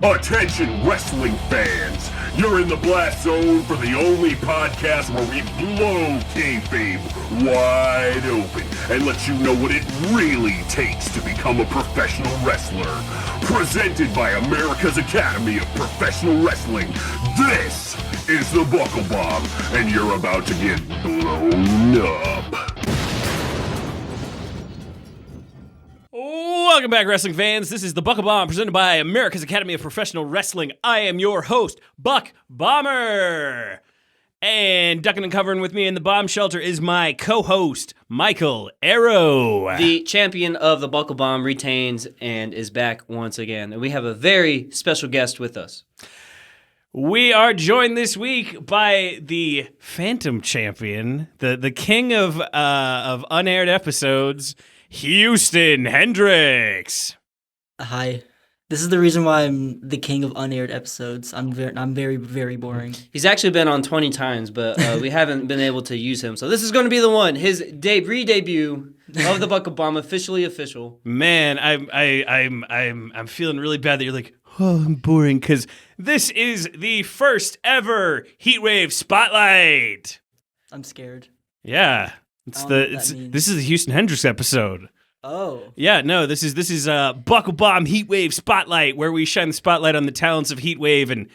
Attention wrestling fans, you're in the blast zone for the only podcast where we blow kayfabe wide open and let you know what it really takes to become a professional wrestler. Presented by America's Academy of Professional Wrestling, this is the Buckle Bomb, and you're about to get blown up. Welcome back, wrestling fans. This is the Buckle Bomb presented by America's Academy of Professional Wrestling. I am your host, Buck Bomber. And ducking and covering with me in the bomb shelter is my co-host, Michael Arrow. The champion of the Buckle Bomb retains and is back once again. And we have a very special guest with us. We are joined this week by the Phantom Champion, the king of unaired episodes, Houston Hendrix. Hi. This is the reason why I'm the king of unaired episodes. I'm very, very boring. He's actually been on 20 times, but we haven't been able to use him. So this is going to be the one. His re-debut of the Buckle Bomb, officially official. Man, I'm feeling really bad that you're like, oh, I'm boring, because this is the first ever HEATWAVE Spotlight. I'm scared. Yeah. This is the Houston Hendrix episode. Oh. Yeah, no, this is Buckle Bomb HEATWAVE Spotlight, where we shine the spotlight on the talents of HEATWAVE and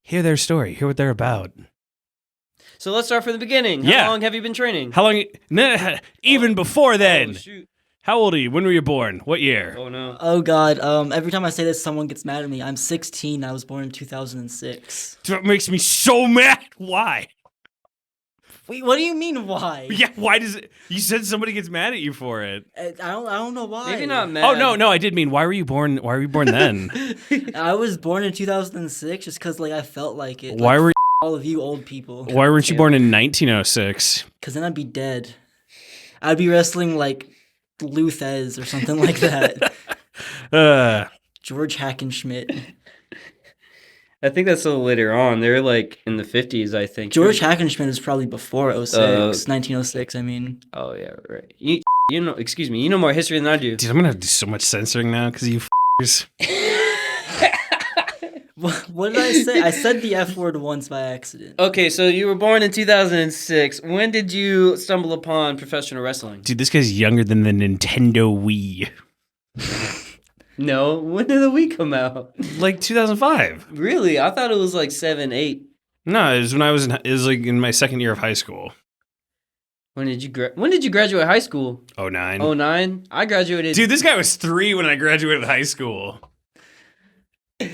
hear their story, hear what they're about. So let's start from the beginning. How long have you been training? How long? Even before then. Oh, shoot. How old are you? When were you born? What year? Oh, no. Oh, God. Every time I say this, someone gets mad at me. I'm 16. I was born in 2006. That makes me so mad. Why? Wait, what do you mean, why? Yeah, why does it? You said somebody gets mad at you for it. I don't know why. Maybe not mad. Oh, no, I did mean, why were you born? Why were you born then? I was born in 2006 just because, I felt like it. Why were all of you old people? Why weren't you born in 1906? Because then I'd be dead. I'd be wrestling, Luthez or something like that. George Hackenschmidt. I think that's a little later on. They're in the 50s, I think. George Hackenschmidt is probably before 1906, I mean. Oh, yeah, right. You know, excuse me, you know more history than I do. Dude, I'm going to do so much censoring now because of you f***ers. What did I say? I said the F word once by accident. Okay, so you were born in 2006. When did you stumble upon professional wrestling? Dude, this guy's younger than the Nintendo Wii. No, when did the Wii come out? 2005. Really? I thought it was 7, 8. No, it was when I was in my second year of high school. When did you graduate high school? 09. 09? I graduated. Dude, this guy was 3 when I graduated high school. Yep.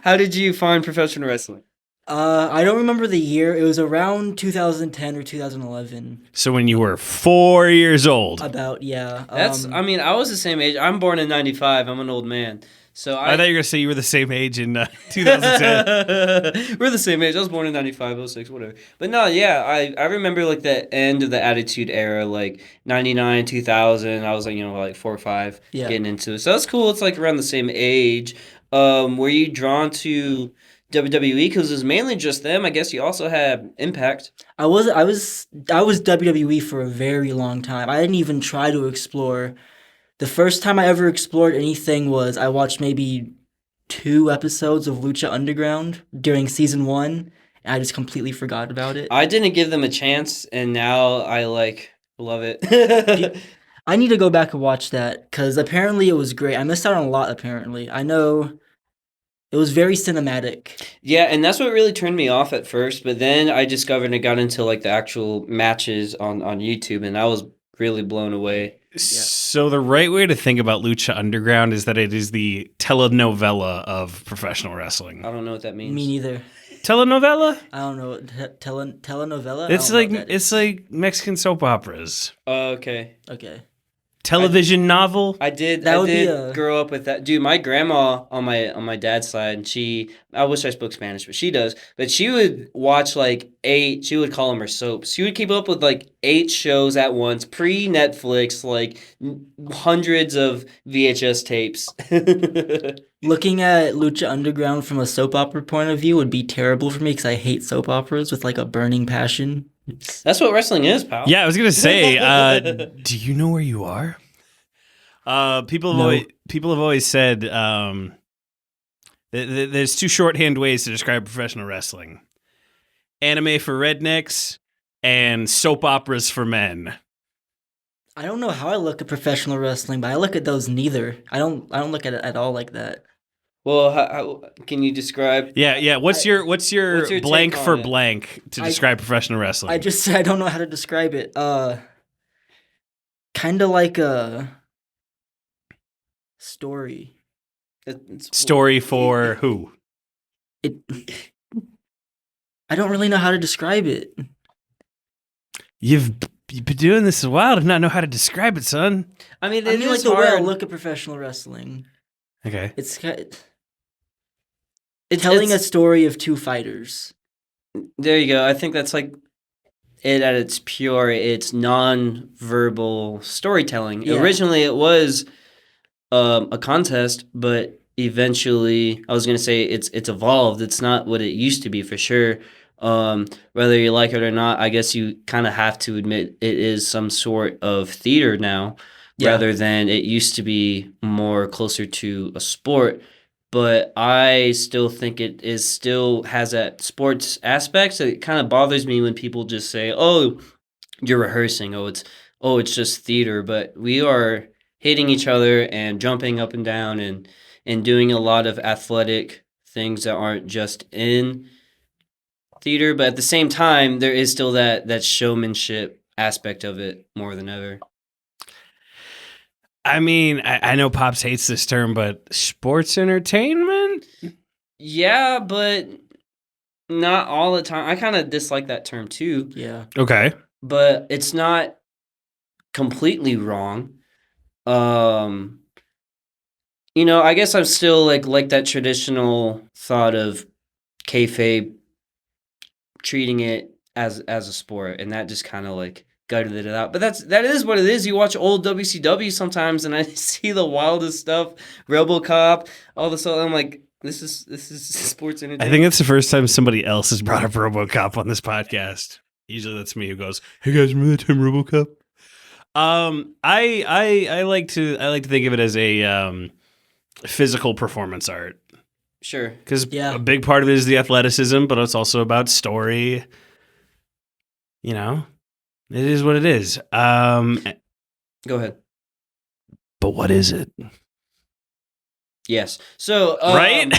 How did you find professional wrestling? I don't remember the year. It was around 2010 or 2011. So when you were 4 years old. About, yeah. I was the same age. I'm born in 95. I'm an old man. So I thought you were going to say you were the same age in 2010. We're the same age. I was born in 95, 06, whatever. But no, yeah, I remember the end of the Attitude Era, 99, 2000. I was 4 or 5 getting into it. So that's cool. It's around the same age. Were you drawn to WWE because it was mainly just them? I guess you also had Impact. I was WWE for a very long time. I didn't even try to explore. The first time I ever explored anything was I watched maybe 2 episodes of Lucha Underground during season 1, and I just completely forgot about it. I didn't give them a chance, and now I love it. I need to go back and watch that because apparently it was great. I missed out on a lot. Apparently, I know. It was very cinematic. Yeah, and that's what really turned me off at first, but then I discovered and got into the actual matches on YouTube, and I was really blown away. Yeah. So the right way to think about Lucha Underground is that it is the telenovela of professional wrestling. I don't know what that means. Me neither. Telenovela? I don't know. Telenovela? It's like Mexican soap operas. Okay. Television novel. I did grow up with that. Dude, my grandma on my dad's side, I wish I spoke Spanish, but she does. But she would watch 8, she would call them her soaps. She would keep up with 8 shows at once, pre-Netflix, hundreds of VHS tapes. Looking at Lucha Underground from a soap opera point of view would be terrible for me because I hate soap operas with a burning passion. That's what wrestling is, pal. Yeah, I was going to say, do you know where you are? People No. have always said there's two shorthand ways to describe professional wrestling: anime for rednecks and soap operas for men. I don't know how I look at professional wrestling, but I look at those neither. I don't look at it at all like that. Well, how can you describe? Yeah. What's your what's your blank take for on it? blank to describe professional wrestling? I just I don't know how to describe it. Kind of like a story. Story for who? It. I don't really know how to describe it. You've been doing this a while to not know how to describe it, son. I mean, I it mean, is like the way I hard. look at professional wrestling. Okay. It's It's telling a story of two fighters. There you go. I think that's like it at its pure. It's non-verbal storytelling. Yeah. Originally, it was a contest, but eventually, I was gonna say it's evolved. It's not what it used to be for sure. Whether you like it or not, I guess you kind of have to admit it is some sort of theater now, Yeah. rather than it used to be more closer to a sport. But I still think it is still has that sports aspect. So it kind of bothers me when people just say, "Oh, you're rehearsing. Oh, it's just theater." But we are hitting each other and jumping up and down and doing a lot of athletic things that aren't just in theater. But at the same time, there is still that showmanship aspect of it more than ever. I mean, I know Pops hates this term, but sports entertainment? Yeah, but not all the time. I kind of dislike that term too. Yeah. Okay. But it's not completely wrong. I guess I'm still like that traditional thought of kayfabe treating it as a sport, and that just kind of like gutted it out. But that is what it is. You watch old WCW sometimes, and I see the wildest stuff, RoboCop, all this stuff. I'm like, this is sports entertainment. I think it's the first time somebody else has brought up RoboCop on this podcast. Usually that's me who goes, "Hey guys, remember that time RoboCop?" I like to think of it as a physical performance art, Sure. because Yeah. a big part of it is the athleticism, but it's also about story. You know, it is what it is. Go ahead. But what is it? Yes. So Right?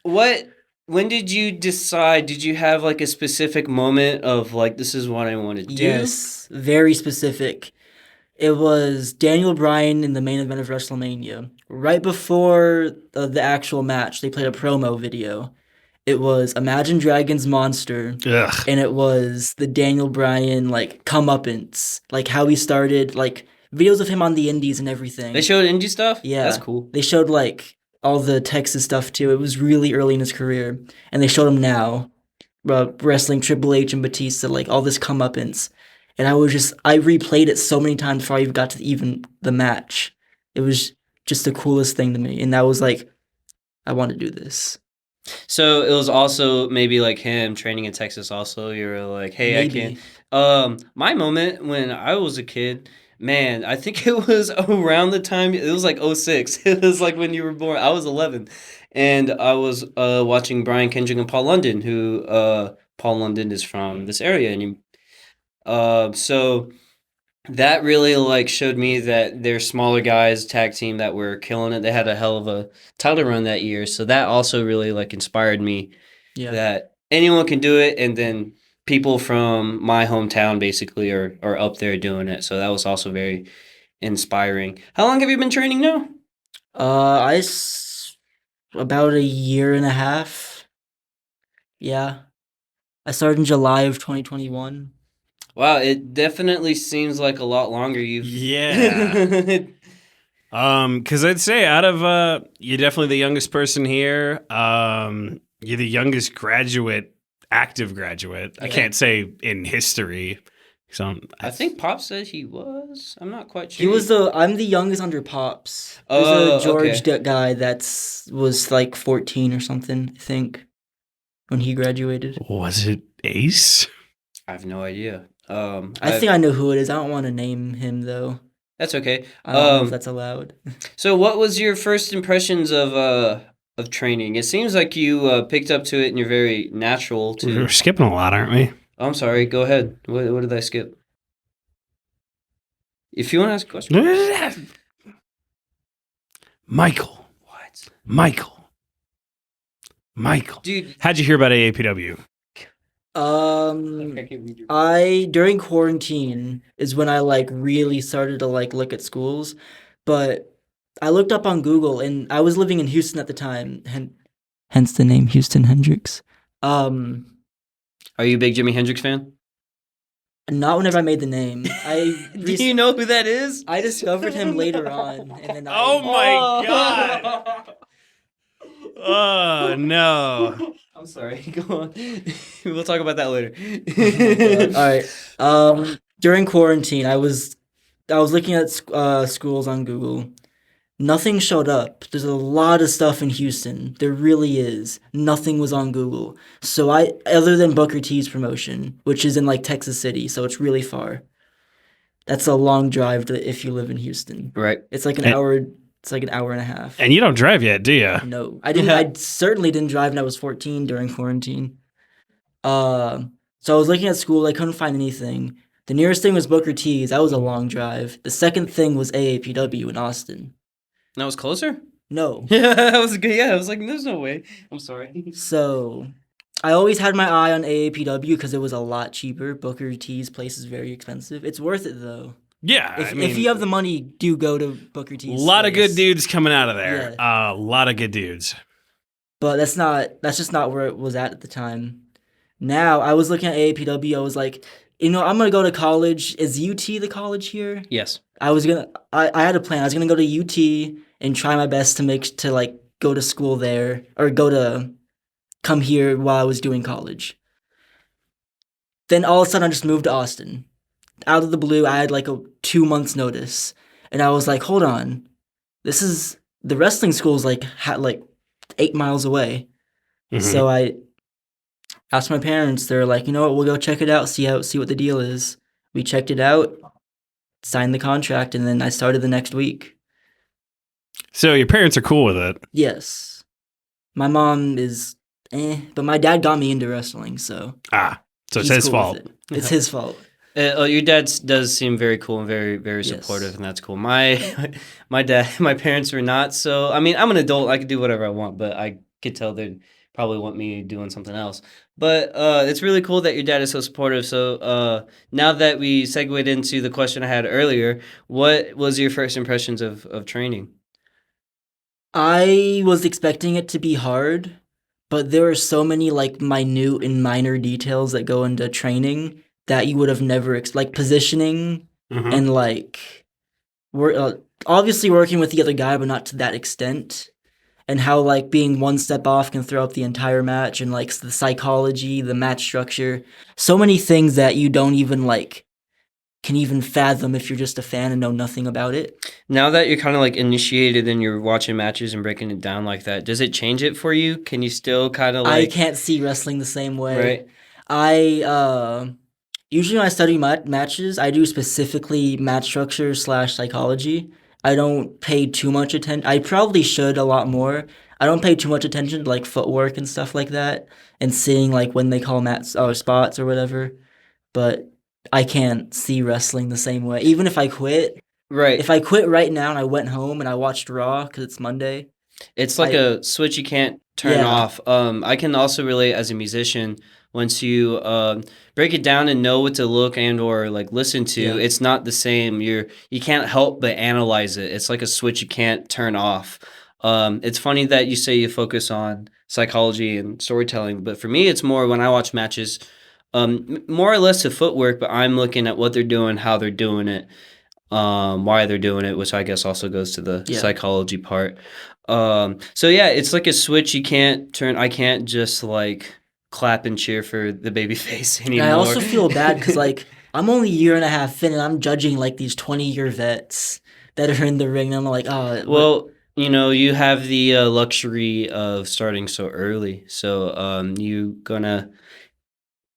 When did you decide? Did you have like a specific moment of like, this is what I want to do? Yes, very specific. It was Daniel Bryan in the main event of WrestleMania. Right before the actual match, they played a promo video. It was Imagine Dragons Monster, Ugh. and it was the Daniel Bryan like comeuppance, like how he started, like videos of him on the Indies and everything. They showed indie stuff? Yeah, That's cool. They showed like all the Texas stuff too. It was really early in his career, and they showed him now wrestling Triple H and Batista, like all this comeuppance. And I replayed it so many times before I even got to even the match. It was just the coolest thing to me, and that was like, I want to do this. So it was also maybe like him training in Texas also. You were like, hey, Maybe. I can. My moment when I was a kid, man, I think it was around the time, it was like 06. It was like when you were born. I was 11. And I was watching Brian Kendrick and Paul London, who Paul London is from this area. And so that really like showed me that they're smaller guys tag team that were killing it. They had a hell of a title run that year. So that also really like inspired me that anyone can do it. And then people from my hometown basically are up there doing it. So that was also very inspiring. How long have you been training now? About a year and a half. Yeah. I started in July of 2021. Wow, it definitely seems like a lot longer. Yeah. Because I'd say out of you're definitely the youngest person here. You're the youngest active graduate. I can't say in history. So I think Pop said he was. I'm not quite sure. I'm the youngest under Pops. Oh, There's a George okay. guy was like 14 or something, I think, when he graduated. was it Ace? I have no idea. I think I know who it is. I don't want to name him though. That's okay. I don't know if that's allowed. So what was your first impressions of training? It seems like you picked up to it and you're very natural to. We're skipping a lot, aren't we? Oh, I'm sorry. Go ahead. What did I skip? If you want to ask a question. Michael. What? Michael. Dude. How'd you hear about AAPW? I during quarantine is when I like really started to like look at schools, but I looked up on Google and I was living in Houston at the time, hence the name Houston Hendrix. Are you a big Jimi Hendrix fan? Not whenever I made the name. Do you know who that is? I discovered him later on, and then Oh my god! Oh no! I'm sorry. Go on. We'll talk about that later. All right. During quarantine, I was looking at schools on Google. Nothing showed up. There's a lot of stuff in Houston. There really is. Nothing was on Google. So other than Booker T's promotion, which is in like Texas City, so it's really far. That's a long drive if you live in Houston. Right. It's like an hour. It's like an hour and a half. And you don't drive yet, do you? No, I didn't. I certainly didn't drive when I was 14 during quarantine. So I was looking at school. I couldn't find anything. The nearest thing was Booker T's. That was a long drive. The second thing was AAPW in Austin. That was closer? No. Yeah, that was good. Yeah, I was like, there's no way. I'm sorry. So I always had my eye on AAPW because it was a lot cheaper. Booker T's place is very expensive. It's worth it though. Yeah, If you have the money, do go to Booker T's. A lot of good dudes coming out of there. Yeah. A lot of good dudes. But that's just not where it was at the time. Now I was looking at AAPW. I was like, I'm gonna go to college. Is UT the college here? Yes. I had a plan. I was gonna go to UT and try my best to go to school there or come here while I was doing college. Then all of a sudden I just moved to Austin. Out of the blue, I had like a 2 months notice, and I was like, hold on, the wrestling school is like 8 miles away. Mhm. So I asked my parents. They're like, you know what, we'll go check it out, see what the deal is. We checked it out, signed the contract, and then I started the next week. So your parents are cool with it? Yes. My mom is but my dad got me into wrestling, so So it's he's his cool fault. with it. It's his fault. Your dad does seem very cool and very, very supportive, and that's cool. My parents were not. So, I mean, I'm an adult. I can do whatever I want, but I could tell they'd probably want me doing something else. But it's really cool that your dad is so supportive. So now that we segued into the question I had earlier, what was your first impressions of training? I was expecting it to be hard, but there are so many like minute and minor details that go into training that you would have never like positioning Mhm. and like we're obviously working with the other guy, but not to that extent. And how like being one step off can throw up the entire match, and like the psychology, the match structure, so many things that you don't even can even fathom if you're just a fan and know nothing about it. Now that you're kind of like initiated and you're watching matches and breaking it down like that, does it change it for you? Can you still kind of I can't see wrestling the same way. Right. I usually when I study matches, I do specifically match structure / psychology. I don't pay too much attention. I probably should a lot more. I don't pay too much attention to like footwork and stuff like that, and seeing like when they call spots or whatever. But I can't see wrestling the same way. Even if I quit, Right. if I quit right now and I went home and I watched Raw because it's Monday, It's like a switch you can't turn Yeah. off. I can also relate as a musician. Once you break it down and know what to look and or like listen to, Yeah. it's not the same. You can't help but analyze it. It's like a switch you can't turn off. It's funny that you say you focus on psychology and storytelling, but for me, it's more when I watch matches, more or less to footwork, but I'm looking at what they're doing, how they're doing it, why they're doing it, which I guess also goes to the Yeah. psychology part. So yeah, it's like a switch you can't turn. I can't just like clap and cheer for the baby face and anymore. I also feel bad because like I'm only a year and a half in and I'm judging like these 20-year vets that are in the ring. And I'm like, Well, you have the luxury of starting so early, so you gonna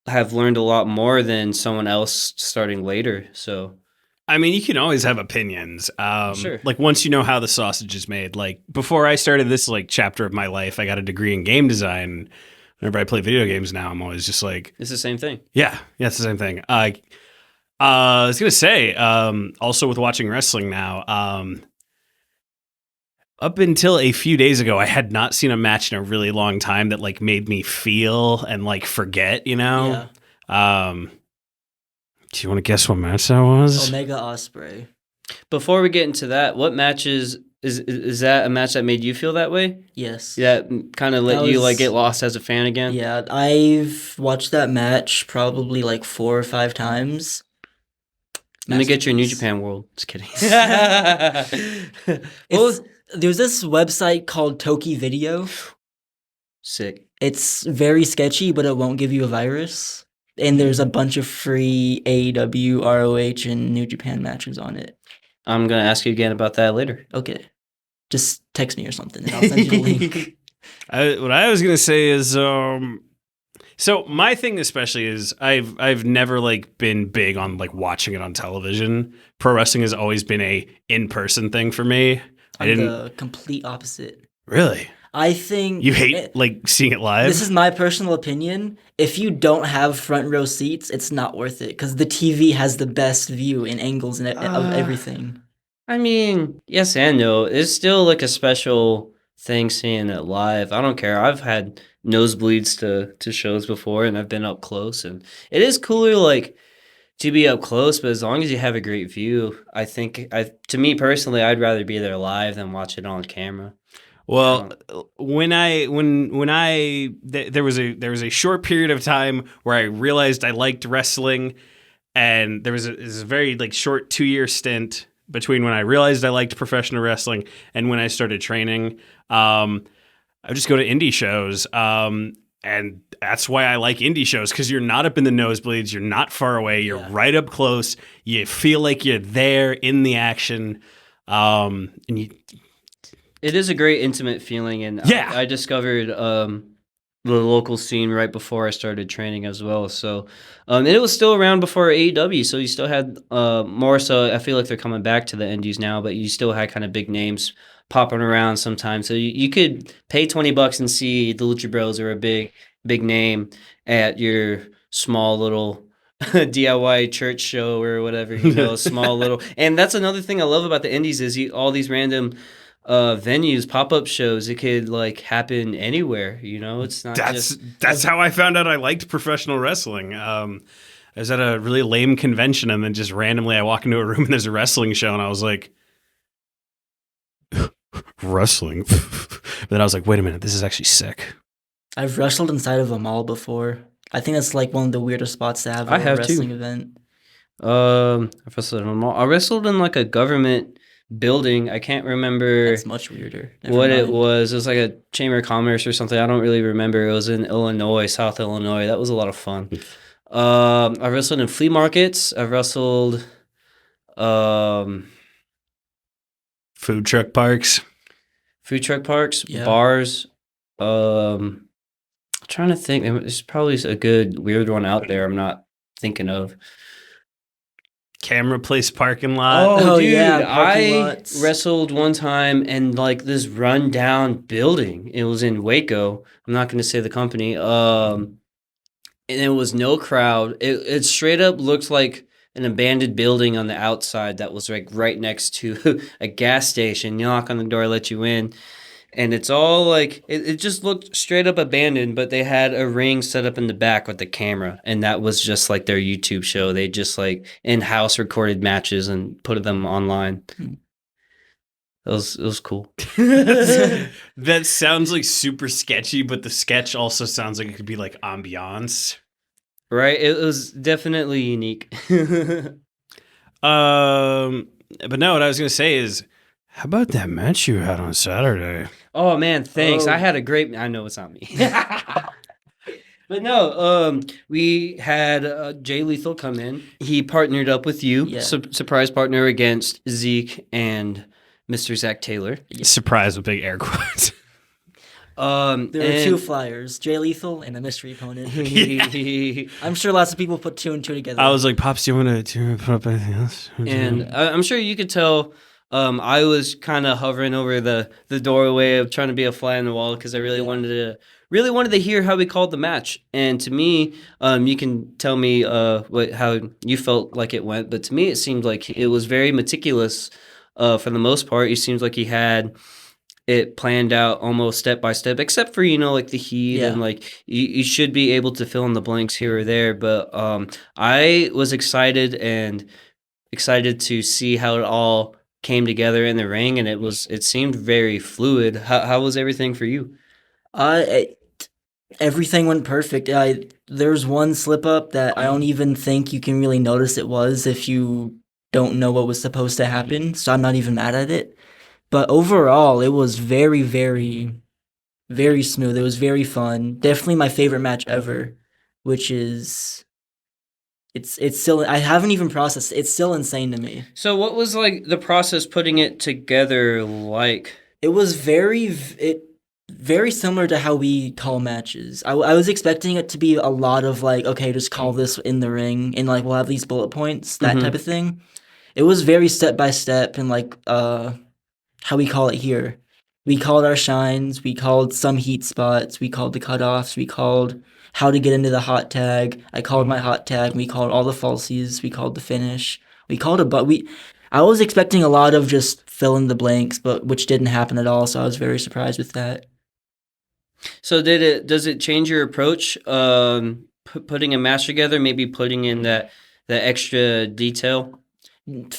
have learned a lot more than someone else starting later. So I mean, you can always have opinions. Sure. Like once you know how the sausage is made. Like before I started this like chapter of my life, I got a degree in game design. Whenever I play video games now, I'm always just like, It's the same thing. yeah, it's the same thing. I was gonna say, also with watching wrestling now, up until a few days ago, I had not seen a match in a really long time that like made me feel and like forget. You know. Yeah. Do you want to guess what match that was? Omega Osprey. Before we get into that, what matches is that a match that made you feel that way? Yes. That kind of let That you was- like get lost as a fan again? Yeah, I've watched that match probably like 4 or 5 times. Let me get your New Masterpiece. Japan World. Just kidding. It's, there's this website called Toki Video. Sick. It's very sketchy, but it won't give you a virus. And there's a bunch of free AEW, ROH, and New Japan matches on it. I'm going to ask you again about that later. Okay. Just text me or something, and I'll send you the link. What I was gonna say is, so my thing especially is I've never like been big on like watching it on television. Pro wrestling has always been a in-person thing for me. I'm the complete opposite. Really. I think You hate like seeing it live. this is my personal opinion. If you don't have front row seats, it's not worth it because the TV has the best view and angles and of everything. I mean, yes and no. It's still like a special thing seeing it live. I don't care. I've had nosebleeds to shows before, and I've been up close, and it is cooler like to be up close. But as long as you have a great view, I think to me personally, I'd rather be there live than watch it on camera. Well, there was a short period of time where I realized I liked wrestling, and there was a very like short 2-year stint between when I realized I liked professional wrestling and when I started training. I would just go to indie shows, and that's why I like indie shows because you're not up in the nosebleeds, you're not far away, you're right up close, you feel like you're there in the action, and you. It is a great intimate feeling, and Yeah. I discovered the local scene right before I started training as well. So, and it was still around before AEW, so you still had more. So I feel like they're coming back to the indies now, but you still had kind of big names popping around sometimes. So you could pay $20 and see the Lucha Bros or a big name at your small little DIY church show or whatever, small little. And that's another thing I love about the indies is all these random venues, pop-up shows. It could like happen anywhere, it's not That's how I found out I liked professional wrestling. I was at a really lame convention, and then just randomly I walk into a room and there's a wrestling show, and I was like, wrestling. But then I was like, wait a minute, this is actually sick. I've wrestled inside of a mall before. I think that's like one of the weirdest spots to have I at a have too. wrestling event. I wrestled in a mall. I wrestled in like a government building. I can't remember That's much weirder. Never what it mind. was. It was like a chamber of commerce or something. I don't really remember. It was in Illinois, South Illinois. That was a lot of fun. I wrestled in flea markets. I wrestled Food truck parks. food truck parks, Yeah. bars. I'm trying to think. There's probably a good weird one out there I'm not thinking of. Camera place parking lot. Oh, dude, yeah, parking I lots. wrestled one time in like this rundown building. It was in Waco. I'm not going to say the company. And there was no crowd. It straight up looked like an abandoned building on the outside that was like right next to a gas station. You knock on the door, let you in. And it's all like, it just looked straight up abandoned, but they had a ring set up in the back with the camera. And that was just like their YouTube show. They just like in-house recorded matches and put them online. It was cool. That sounds like super sketchy, but the sketch also sounds like it could be like ambiance. Right? It was definitely unique. But no, what I was gonna say is, how about that match you had on Saturday? Oh man, thanks. Oh. I had a great. I know it's not me. But no, we had Jay Lethal come in. He partnered up with you, Yeah. surprise partner against Zeke and Mr. Zach Taylor. Surprise with big air quotes. There were 2 flyers, Jay Lethal and a mystery opponent. I'm sure lots of people put 2 and 2 together. I was like, Pops, do you want to put up anything else? And I'm sure you could tell I was kind of hovering over the doorway of trying to be a fly on the wall because I really wanted to hear how we called the match. And to me, you can tell me how you felt like it went, but to me it seemed like it was very meticulous for the most part. It seems like he had it planned out almost step by step, except for, like the heat and like you should be able to fill in the blanks here or there. But I was excited to see how it all came together in the ring, and it seemed very fluid. How was everything for you? Everything went perfect. There's one slip up that I don't even think you can really notice it was if you don't know what was supposed to happen, so I'm not even mad at it. But overall, it was very, very, very smooth. It was very fun. Definitely my favorite match ever, which is it's still, I haven't even processed it. It's still insane to me. So what was like the process putting it together like? It was very similar to how we call matches. I was expecting it to be a lot of like, okay, just call this in the ring and like we'll have these bullet points, that type of thing. It was very step by step and like how we call it here. We called our shines, we called some heat spots, we called the cutoffs, we called how to get into the hot tag. I called my hot tag, we called all the falsies, we called the finish. We called I was expecting a lot of just fill in the blanks, but which didn't happen at all, so I was very surprised with that. So does it change your approach putting a match together, maybe putting in that extra detail?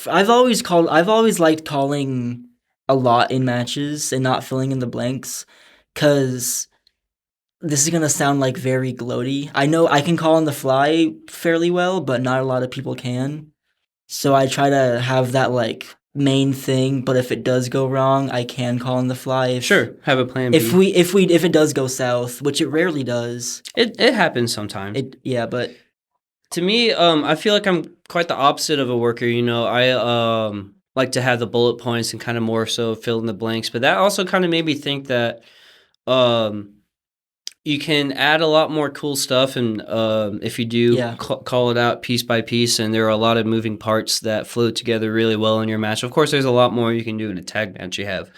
I've always liked calling a lot in matches and not filling in the blanks, because this is going to sound like very gloaty. I know I can call on the fly fairly well, but not a lot of people can. So I try to have that like main thing, but if it does go wrong, I can call on the fly. Sure, have a plan B. If it does go south, which it rarely does. It happens sometimes. But to me, I feel like I'm quite the opposite of a worker. I like to have the bullet points and kind of more so fill in the blanks. But that also kind of made me think that you can add a lot more cool stuff, and if you do call it out piece by piece, and there are a lot of moving parts that flow together really well in your match. Of course, there's a lot more you can do in a tag match. You have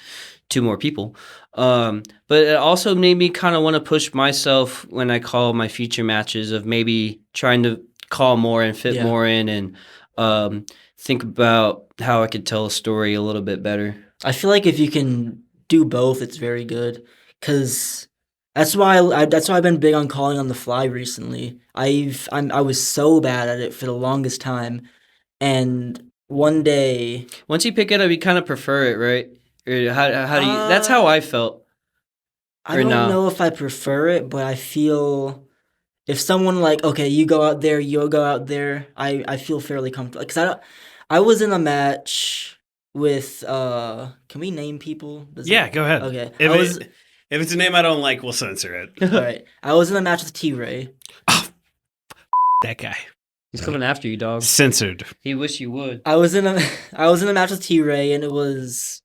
2 more people. But it also made me kind of want to push myself when I call my feature matches of maybe trying to call more and fit more in and think about how I could tell a story a little bit better. I feel like if you can do both, it's very good, because that's why I've been big on calling on the fly recently. I was so bad at it for the longest time, and one day once you pick it up, you kind of prefer it, right? Or how do you? That's how I felt. I don't know if I prefer it, but I feel if someone like, okay, you go out there, you'll go out there, I feel fairly comfortable, because I was in a match with can we name people? Go ahead. Okay. If it's a name I don't like, we'll censor it. All right. I was in a match with T-Ray. Oh, that guy. He's coming after you, dog. Censored. He wish you would. I was in a match with T-Ray, and it was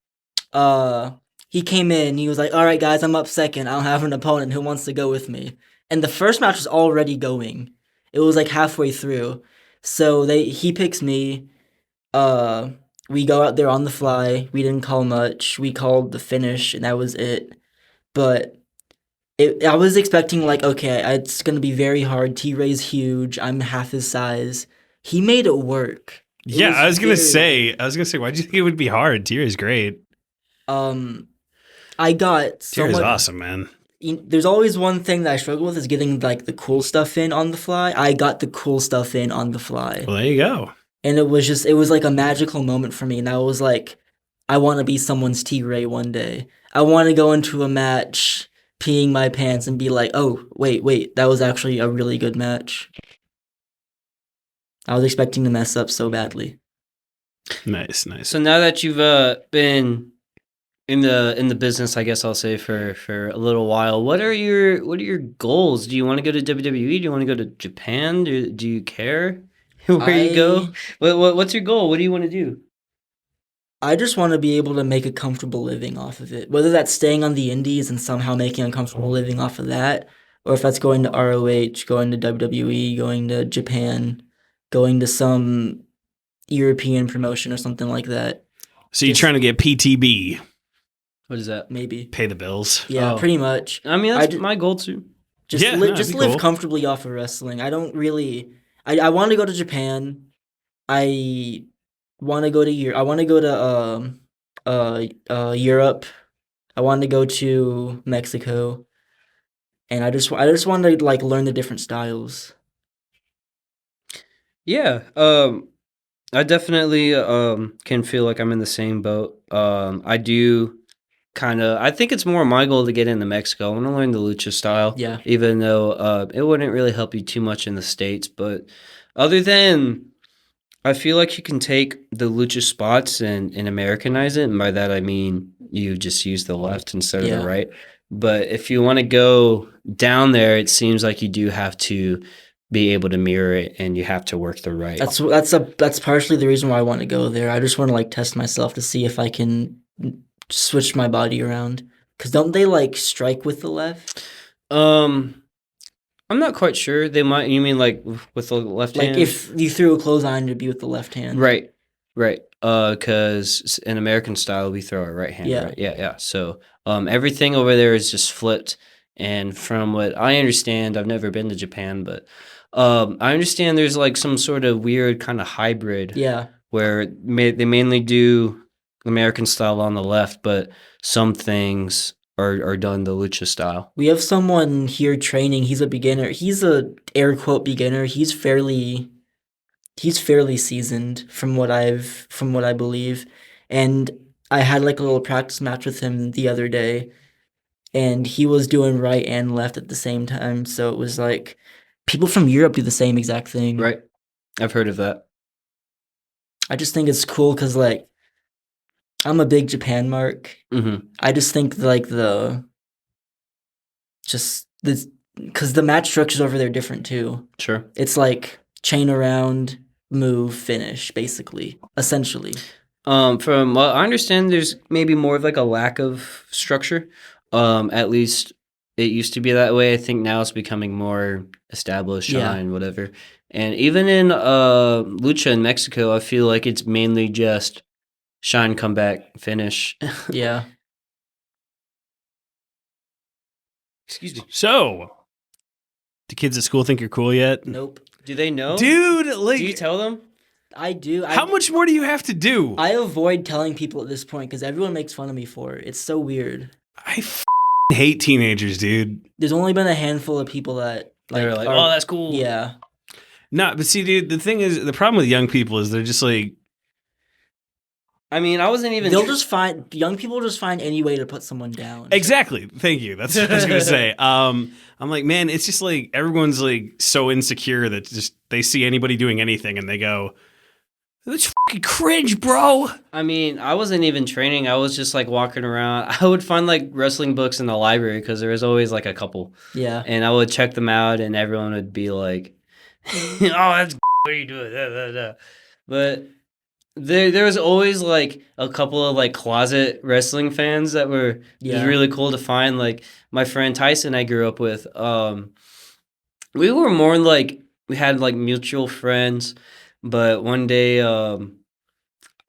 he came in, he was like, all right guys, I'm up second, I don't have an opponent who wants to go with me. And the first match was already going. It was like halfway through. So he picks me. We go out there on the fly. We didn't call much. We called the finish, and that was it. But I was expecting like, okay, it's gonna be very hard. T-Ray's huge. I'm half his size. He made it work. I was gonna say, why do you think it would be hard? T-Ray's great. I got so T-Ray's much. awesome, man. There's always one thing that I struggle with is getting like the cool stuff in on the fly. I got the cool stuff in on the fly. Well, there you go. And it was like a magical moment for me. And I was like, I want to be someone's T-Ray one day. I want to go into a match peeing my pants and be like, oh, wait, that was actually a really good match. I was expecting to mess up so badly. Nice. So now that you've been in the business, I guess I'll say for a little while, what are your goals? Do you want to go to WWE? Do you want to go to Japan? Do you care where you go? What's your goal? What do you want to do? I just want to be able to make a comfortable living off of it. Whether that's staying on the indies and somehow making a comfortable living off of that, or if that's going to ROH, going to WWE, going to Japan, going to some European promotion or something like that. So you're trying to get PTB, What is that? Maybe. pay the bills. Yeah, Oh. pretty much. I mean, that's my goal too. Just Yeah, no, just that'd be live cool. comfortably off of wrestling. I don't really. I want to go to Japan. I want to go to Europe. I want to go to Europe. I want to go to Mexico, and I just want to like learn the different styles. Yeah. I definitely can feel like I'm in the same boat. I do I think it's more my goal to get into Mexico. I want to learn the lucha style. Yeah. Even though it wouldn't really help you too much in the States, but other than I feel like you can take the lucha spots and Americanize it, and by that I mean you just use the left instead of Yeah. the right. But if you want to go down there, it seems like you do have to be able to mirror it, and you have to work the right. That's partially the reason why I want to go there. I just want to like test myself to see if I can switch my body around. Cause don't they like strike with the left? I'm not quite sure. They might. You mean like with the left Like hand? if you threw a clothesline, it'd be with the left hand. Right. Because in American style, we throw our right hand. Yeah. Right? Yeah. So, everything over there is just flipped. And from what I understand, I've never been to Japan, but I understand there's like some sort of weird kind of hybrid. Yeah. Where they mainly do American style on the left, but some things are done the lucha style. We have someone here training. He's a beginner. He's a air quote beginner. He's fairly seasoned from what I believe. And I had like a little practice match with him the other day, and he was doing right and left at the same time. So it was like people from Europe do the same exact thing. Right. I've heard of that. I just think it's cool because like I'm a big Japan mark. Mm-hmm. I just think like because the match structures over there are different too. Sure. It's like chain around, move, finish, basically, essentially. From what I understand, there's maybe more of like a lack of structure. At least it used to be that way. I think now it's becoming more established, Yeah. and whatever. And even in lucha in Mexico, I feel like it's mainly just shine, come back, finish. Yeah. Excuse me. So, do kids at school think you're cool yet? Nope. Do they know? Dude, like, Do you tell them? I do. how much more do you have to do? I avoid telling people at this point because everyone makes fun of me for it. It's so weird. I hate teenagers, dude. There's only been a handful of people that They're like, are- oh, that's cool. yeah. No, but see, dude, the thing is, the problem with young people is they're just like, I mean, I wasn't even. Young people just find any way to put someone down. exactly. Thank you. That's what I was gonna say. I'm like, man, it's just like everyone's like so insecure that just they see anybody doing anything and they go, "That's fucking cringe, bro." I mean, I wasn't even training. I was just like walking around. I would find like wrestling books in the library because there was always like a couple. Yeah. And I would check them out, and everyone would be like, "Oh, that's what are you doing?" Da, da, da. But there was always like a couple of like closet wrestling fans that were just really cool to find. Like my friend Tyson, I grew up with. We were more like we had like mutual friends, but one day,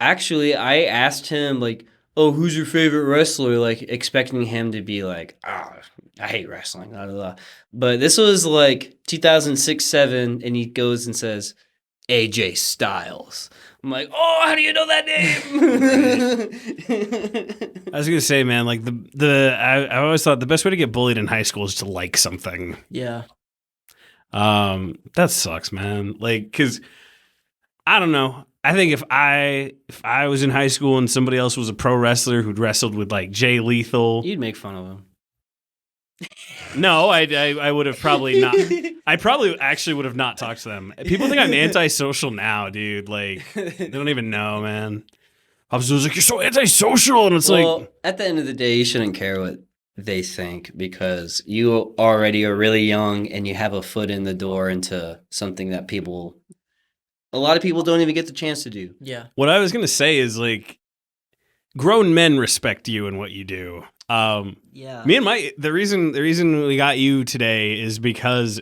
actually, I asked him like, "Oh, who's your favorite wrestler?" Like expecting him to be like, "Ah, I hate wrestling." Blah, blah, blah. But this was like 2006-07, and he goes and says, "AJ Styles." I'm like, "Oh, how do you know that name?" I was gonna say, man, like I always thought the best way to get bullied in high school is to like something. Yeah. That sucks, man. Like, cause I don't know. I think if I was in high school and somebody else was a pro wrestler who'd wrestled with like Jay Lethal, You'd make fun of him. no, I would have probably not. I probably actually would have not talked to them. People think I'm antisocial now, dude. Like, they don't even know, man. I was like, "You're so antisocial," and it's Well, like, at the end of the day, you shouldn't care what they think because you already are really young and you have a foot in the door into something that a lot of people don't even get the chance to do. Yeah. what I was gonna say is like, grown men respect you and what you do. Yeah. Me and the reason we got you today is because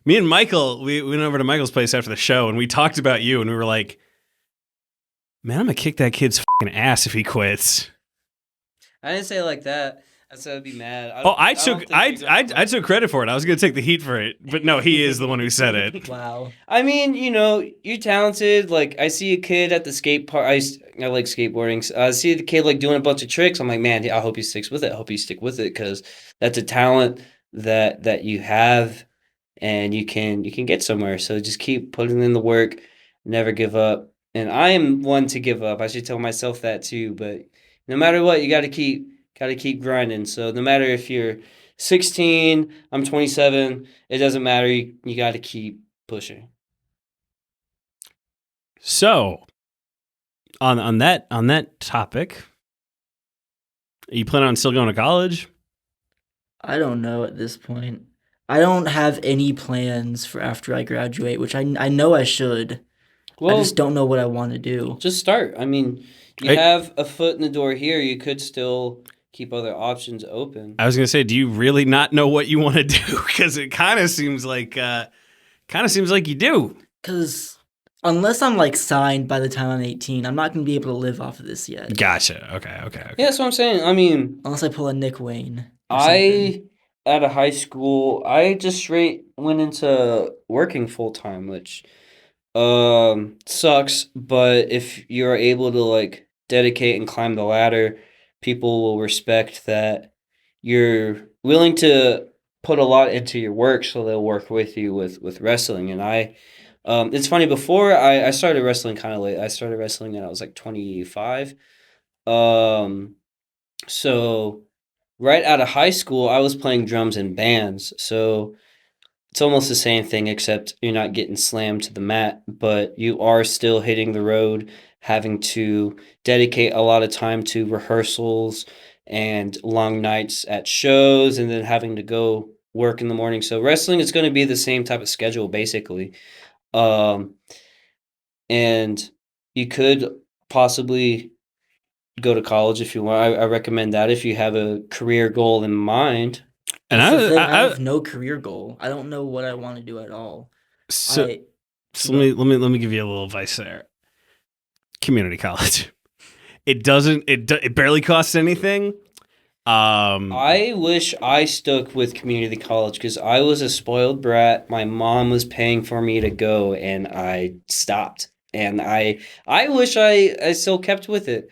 me and Michael, we went over to Michael's place after the show and we talked about you and we were like, man, I'm gonna kick that kid's fucking ass if he quits. I didn't say it like that. I said I'd be mad. I took credit for it. I was gonna take the heat for it, but no, he is the one who said it. Wow. I mean, you're talented. Like, I see a kid at the skate park. I like skateboarding. I see the kid like doing a bunch of tricks. I'm like, man, I hope he sticks with it. I hope you stick with it because that's a talent that you have, and you can get somewhere. So just keep putting in the work, never give up. And I am one to give up. I should tell myself that too. But no matter what, you got to keep grinding. So no matter if you're 16, I'm 27, it doesn't matter. You got to keep pushing. So, on that topic, are you planning on still going to college? I don't know at this point. I don't have any plans for after I graduate, which I know I should. Well, I just don't know what I want to do. just start. I mean, you have a foot in the door here. You could still keep other options open. I was gonna say, do you really not know what you want to do? Because it kind of seems like you do. Because unless I'm like signed by the time I'm 18, I'm not going to be able to live off of this yet. Gotcha. Okay. Yeah, that's what I'm saying. I mean, Unless I pull a Nick Wayne. Or something. out of high school, I just straight went into working full time, which sucks. But if you're able to like dedicate and climb the ladder, people will respect that you're willing to put a lot into your work, so they'll work with you with wrestling. And it's funny, before I started wrestling kind of late. I started wrestling when I was like 25. So right out of high school, I was playing drums in bands. So it's almost the same thing, except you're not getting slammed to the mat, but you are still hitting the road, having to dedicate a lot of time to rehearsals and long nights at shows, and then having to go work in the morning. So wrestling is going to be the same type of schedule, basically. And you could possibly go to college if you want. I recommend that if you have a career goal in mind. And I have no career goal. I don't know what I want to do at all. So let me give you a little advice there. Community college. It barely costs anything. I wish I stuck with community college because I was a spoiled brat. My mom was paying for me to go, and I stopped. And I wish I still kept with it.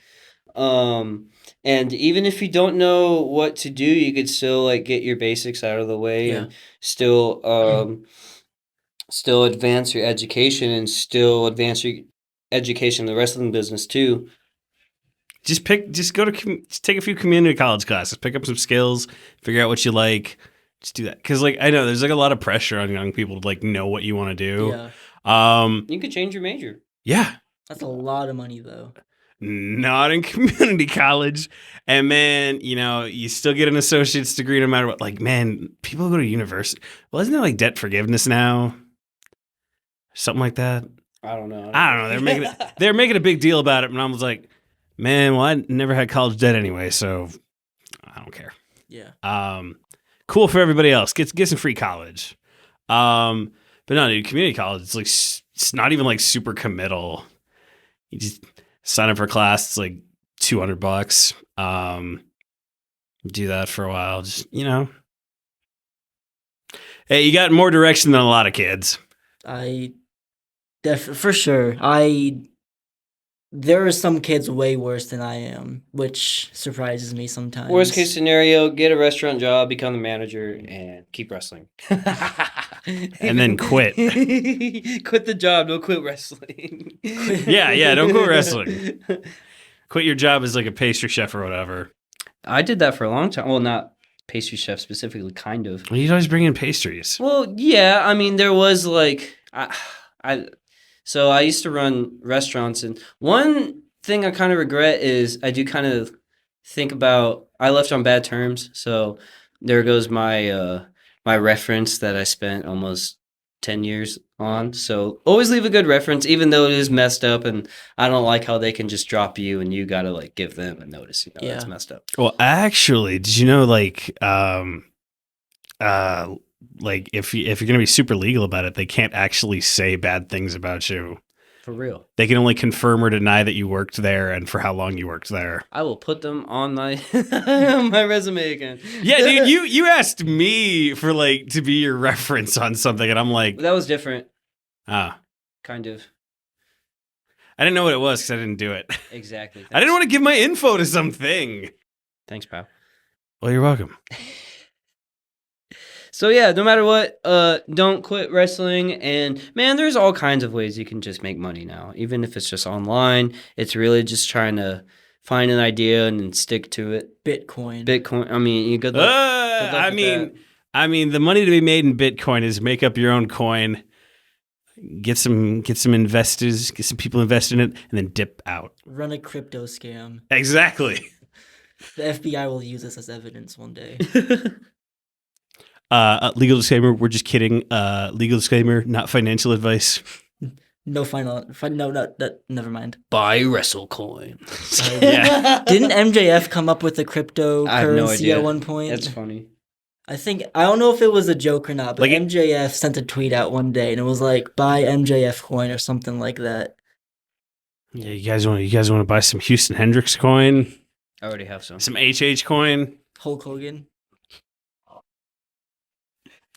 And even if you don't know what to do, you could still like get your basics out of the way and still advance your education and still advance your education in the wrestling business too. Just take a few community college classes, pick up some skills, figure out what you like. Just do that. Because like I know there's like a lot of pressure on young people to like know what you want to do. Yeah. You could change your major. Yeah. That's a lot of money though. Not in community college. And man, you still get an associate's degree no matter what. Like, man, people go to university. Well, isn't there like debt forgiveness now? Something like that. I don't know. They're making a big deal about it, and I was like, man, well, I never had college debt anyway, so I don't care. Yeah. Cool for everybody else. Get some free college. But no, dude, community college, it's like it's not even like super committal. You just sign up for a class, it's like $200. Do that for a while, just Hey, you got more direction than a lot of kids. For sure. There are some kids way worse than I am, which surprises me sometimes. Worst case scenario, get a restaurant job, become the manager, and keep wrestling. And then quit. Quit the job, don't quit wrestling. Yeah, don't quit wrestling. Quit your job as like a pastry chef or whatever. I did that for a long time. Well, not pastry chef specifically, kind of. Well, you'd always bring in pastries. Well, yeah, I mean, there was like... So I used to run restaurants, and one thing I kind of regret is I do kind of think about I left on bad terms. So there goes my my reference that I spent almost 10 years on. So always leave a good reference, even though it is messed up. And I don't like how they can just drop you and you got to like give them a notice. You know, Yeah. that's messed up. Well, actually, did you know like if you're gonna be super legal about it, they can't actually say bad things about you. For real. They can only confirm or deny that you worked there and for how long you worked there. I will put them on my my resume again. Yeah, dude, you asked me for like to be your reference on something, and I'm like, That was different, ah, kind of. I didn't know what it was because I didn't do it. Exactly. I didn't want to give my info to something. Thanks, pal. Well, you're welcome. So yeah, no matter what, don't quit wrestling. And man, there's all kinds of ways you can just make money now. Even if it's just online, it's really just trying to find an idea and then stick to it. Bitcoin. I mean, you good luck. Good luck with I mean, the money to be made in Bitcoin is make up your own coin, get some investors, get some people invested in it, and then dip out. Run a crypto scam. Exactly. The FBI will use this as evidence one day. Legal disclaimer, we're just kidding. Legal disclaimer, not financial advice. No never mind. Buy WrestleCoin. Yeah. Didn't MJF come up with a cryptocurrency I have no idea. at one point? That's funny. I don't know if it was a joke or not, but Like MJF sent a tweet out one day and it was like, buy MJF coin or something like that. Yeah, you guys want to buy some Houston Hendrix coin? I already have some. Some HH coin? Hulk Hogan.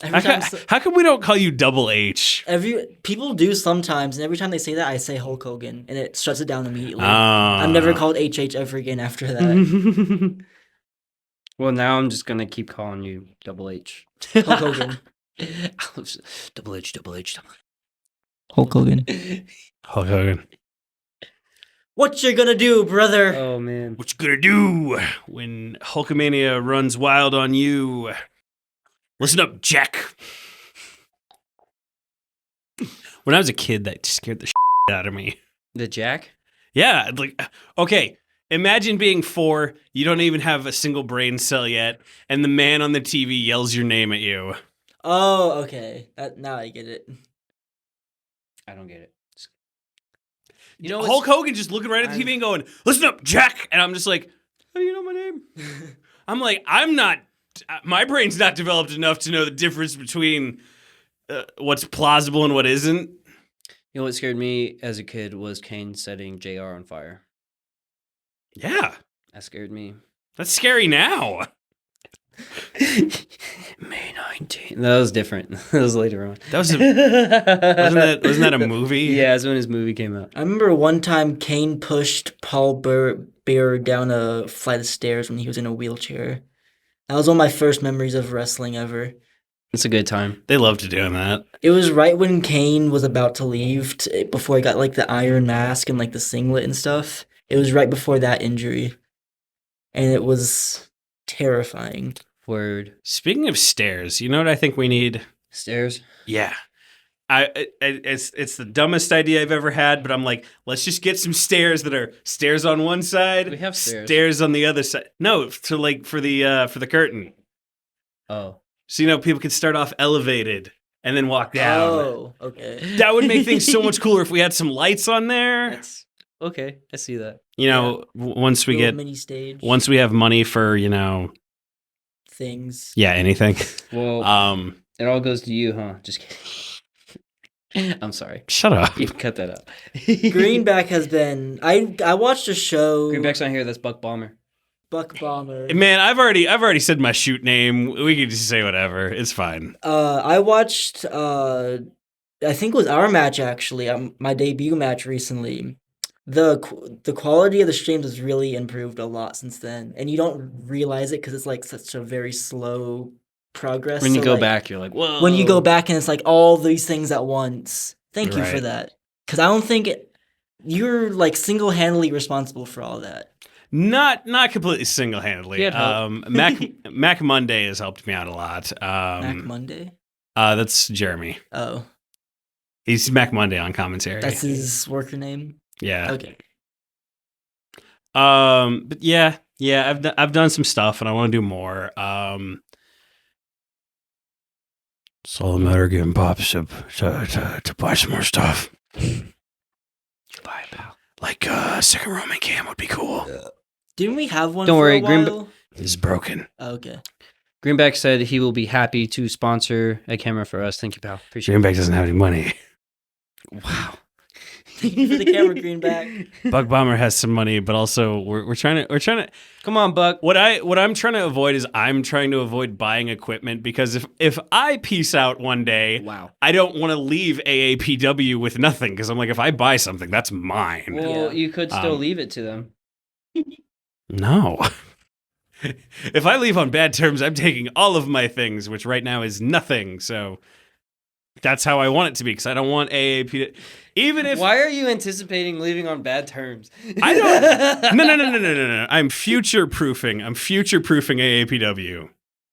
How come we don't call you Double H? People do sometimes, and every time they say that, I say Hulk Hogan, and it shuts it down immediately. Ah. I'm never called HH ever again after that. Well, now I'm just gonna keep calling you Double H. Hulk Hogan. Double H. Hulk Hogan. Hulk Hogan. What you gonna do, brother? Oh man. What you gonna do when Hulkamania runs wild on you? Listen up, Jack. When I was a kid, that scared the shit out of me. The Jack? Yeah, like, okay, imagine being 4, you don't even have a single brain cell yet, and the man on the TV yells your name at you. Oh, okay. Now I get it. I don't get it. You know, Hulk Hogan just looking right at the TV and going, "Listen up, Jack," and I'm just like, "How do you know my name?" I'm like, my brain's not developed enough to know the difference between what's plausible and what isn't. You know what scared me as a kid was Kane setting JR on fire. Yeah. That scared me. That's scary now. May 19th. That was different. That was later on. That was wasn't that a movie? Yeah, that's when his movie came out. I remember one time Kane pushed Paul Bearer down a flight of stairs when he was in a wheelchair. That was one of my first memories of wrestling ever. It's a good time. They loved doing that. It was right when Kane was about to leave, before he got like the iron mask and like the singlet and stuff. It was right before that injury. And it was terrifying. Word. Speaking of stairs, you know what I think we need? Stairs? Yeah. It's the dumbest idea I've ever had, but I'm like, let's just get some stairs that are stairs on one side. We have stairs. Stairs on the other side. No, for the curtain. Oh. So people could start off elevated and then walk down. Oh, okay. That would make things so much cooler if we had some lights on there. Okay, I see that. Once we Little mini stage. once we have money for things. yeah, anything. Well, it all goes to you, huh? Just kidding. I'm sorry. Shut up. You can cut that out. Greenback has been. I watched a show. Greenback's not here. That's Buck Bomber. Buck Bomber. Man, I've already said my shoot name. We can just say whatever. It's fine. I watched. I think it was our match actually. My debut match recently. The quality of the streams has really improved a lot since then, and you don't realize it because it's like such a very slow progress. When you go like, back, you're like, whoa. When you go back and it's like all these things at once. Thank you for Right. that. Because I don't think you're like single-handedly responsible for all that. Not completely single-handedly. He had help. Mac Monday has helped me out a lot. Mac Monday? That's Jeremy. Oh. He's Mac Monday on commentary. That's his worker name? Yeah. Okay. But yeah, I've done some stuff and I want to do more. It's all a matter of getting Pops to buy some more stuff. Bye, pal. Like a second roaming cam would be cool. Didn't we have one Don't for worry, a while? This is broken. Oh, okay. Greenback said he will be happy to sponsor a camera for us. Thank you, pal. Appreciate Greenback doesn't have any money. it. Wow. Thank you for the camera, Greenback. Buck Bomber has some money, but also we're trying to. Come on, Buck. What I'm trying to avoid is I'm trying to avoid buying equipment because if I peace out one day, Wow. I don't want to leave AAPW with nothing because I'm like, if I buy something, that's mine. Well, Yeah. you could still leave it to them. No. If I leave on bad terms, I'm taking all of my things, which right now is nothing. So that's how I want it to be because I don't want AAP. Even if Why are you anticipating leaving on bad terms? I don't. No. I'm future proofing. I'm future proofing AAPW.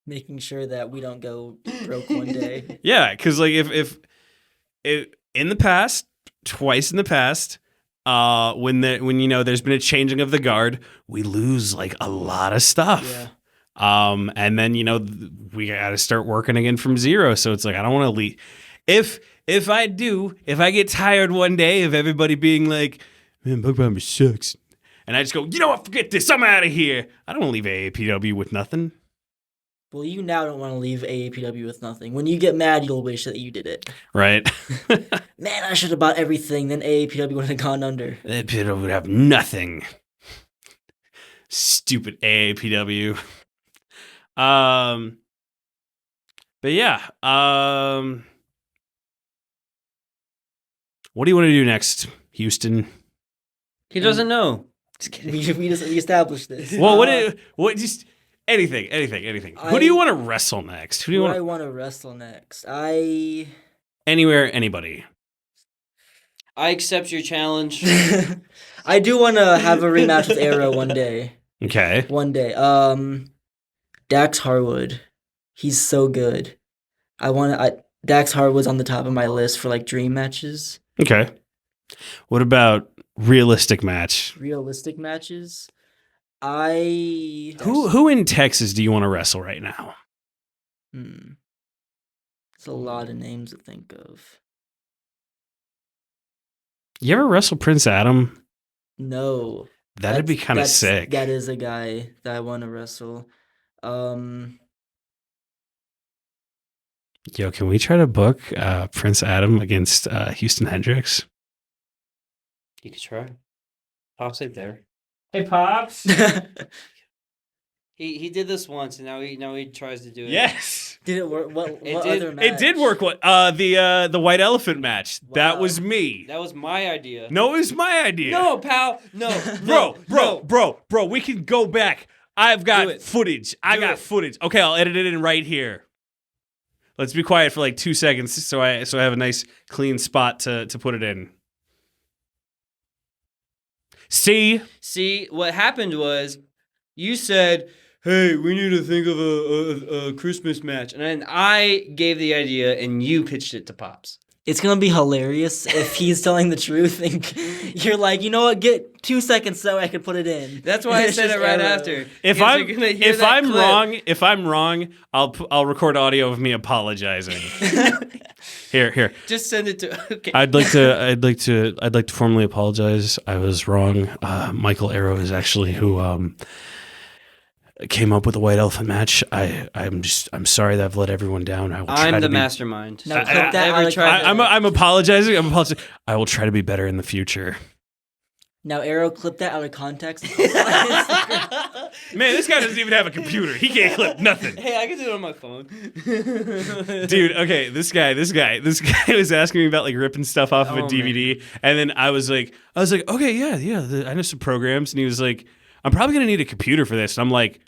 Making sure that we don't go broke one day. Yeah, because like if in the past, twice in the past, when there's been a changing of the guard, we lose like a lot of stuff. Yeah. And then we got to start working again from zero. So it's like I don't want to leave. If I get tired one day of everybody being like, man, Bug Bomber sucks, and I just go, you know what, forget this, I'm out of here. I don't want to leave AAPW with nothing. Well, you now don't want to leave AAPW with nothing. When you get mad, you'll wish that you did it. Right? Man, I should have bought everything. Then AAPW would have gone under. AAPW would have nothing. Stupid AAPW. But yeah. What do you want to do next, Houston? He doesn't know. Just kidding. We established this. Well, what just anything. Who do you want to wrestle next? Who do you I want? want to wrestle next? Anywhere, anybody. I accept your challenge. I do want to have a rematch with Arrow one day. Okay. One day. Dax Harwood. He's so good. Dax Harwood's on the top of my list for like dream matches. Okay. What about realistic match? Realistic matches. Who in Texas do you want to wrestle right now? It's a lot of names to think of. You ever wrestle Prince Adam? No. That'd be kind of sick. That is a guy that I want to wrestle. Yo, can we try to book Prince Adam against Houston Hendrix? You could try. Pops it there. Hey, Pops. He did this once, and now he tries to do it. Yes. Did it work? What It other did- match? It did work. What? The white elephant match. That Wow. was me. That was my idea. No, it was my idea. No, pal. No. Bro. We can go back. I've got Do it. footage. I Do got it. footage. Okay, I'll edit it in right here. Let's be quiet for like 2 seconds so I have a nice clean spot to put it in. See, what happened was you said, hey, we need to think of a Christmas match. And then I gave the idea, and you pitched it to Pops. It's gonna be hilarious if he's telling the truth and you're like, you know what? Get 2 seconds so I can put it in. That's why I It's said just it right Arrow. after. if Because I'm you're gonna hear that clip. if I'm wrong, I'll record audio of me apologizing. Here. Just send it to. Okay. I'd like to formally apologize. I was wrong. Michael Arrow is actually who came up with the white elephant match. I'm sorry that I've let everyone down. I will try I'm to the be, mastermind. Now clip that out of I'm apologizing. I will try to be better in the future. Now Arrow, clip that out of context. Man, this guy doesn't even have a computer. He can't clip nothing. Hey, I can do it on my phone. Dude, okay, this guy was asking me about like ripping stuff off of a Oh, DVD, and then I was like, okay, yeah, I know some programs, and he was like, I'm probably gonna need a computer for this. And I'm like,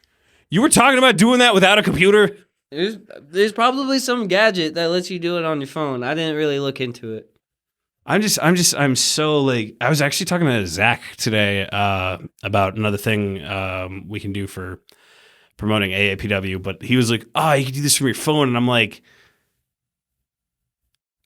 you were talking about doing that without a computer? There's probably some gadget that lets you do it on your phone. I didn't really look into it. I'm so like, I was actually talking to Zach today about another thing we can do for promoting AAPW, but he was like, oh, you can do this from your phone. And I'm like,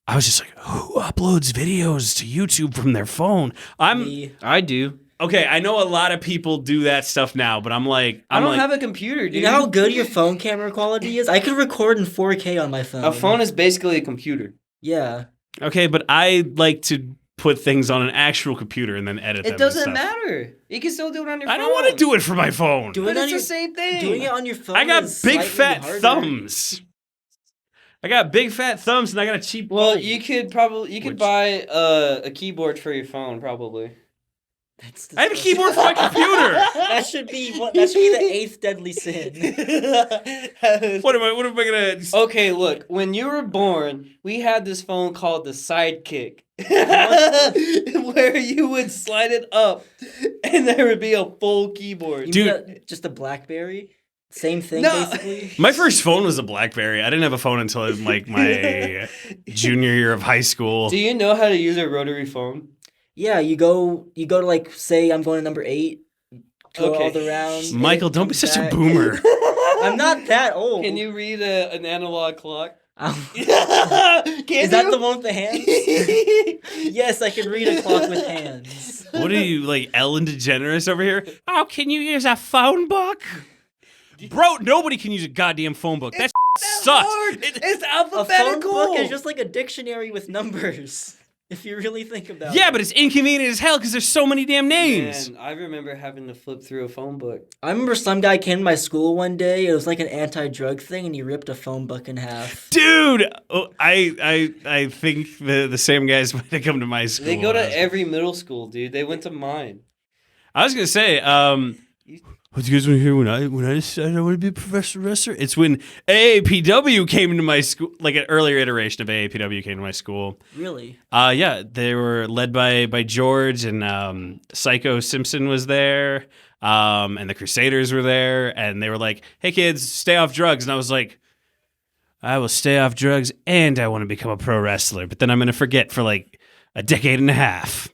I was just like, who uploads videos to YouTube from their phone? Me. I do. Okay, I know a lot of people do that stuff now, but I'm like, I don't have a computer, dude. You know how good your phone camera quality is? I can record in 4K on my phone. A phone is basically a computer. Yeah. Okay, but I like to put things on an actual computer and then edit them. It doesn't matter. You can still do it on your phone. I don't want to do it for my phone. But it's the same thing. Doing it on your phone I got is big slightly fat harder. thumbs. I got big fat thumbs and I got a cheap Well, phone. you could buy a keyboard for your phone, probably. I have a keyboard for my computer. That should be the 8th deadly sin. What am I gonna? Okay, look. When you were born, we had this phone called the Sidekick, where you would slide it up, and there would be a full keyboard. Dude, just a BlackBerry. Same thing, No. basically. My first phone was a BlackBerry. I didn't have a phone until like my junior year of high school. Do you know how to use a rotary phone? Yeah, you go to like say I'm going to number 8. Go all the rounds. Michael, don't be such a boomer. I'm not that old. Can you read an analog clock? Is that the one with the hands? Yes, I can read a clock with hands. What are you, like Ellen DeGeneres over here? Oh, can you use a phone book? Bro, nobody can use a goddamn phone book. That sucks. It's A alphabetical. phone book is just like a dictionary with numbers. If you really think about it. Yeah, but it's inconvenient as hell because there's so many damn names. Man, I remember having to flip through a phone book. I remember some guy came to my school one day. It was like an anti-drug thing, and he ripped a phone book in half. Dude, I think the same guys might have come to my school. They go to every middle school, dude. They went to mine. I was gonna say, what do you guys want to hear when I decided I want to be a professional wrestler? It's when AAPW came to my school, like an earlier iteration of AAPW came to my school. Really? Yeah, they were led by George, and Psycho Simpson was there, and the Crusaders were there, and they were like, "Hey kids, stay off drugs," and I was like, "I will stay off drugs, and I want to become a pro wrestler, but then I'm gonna forget for like a decade and a half."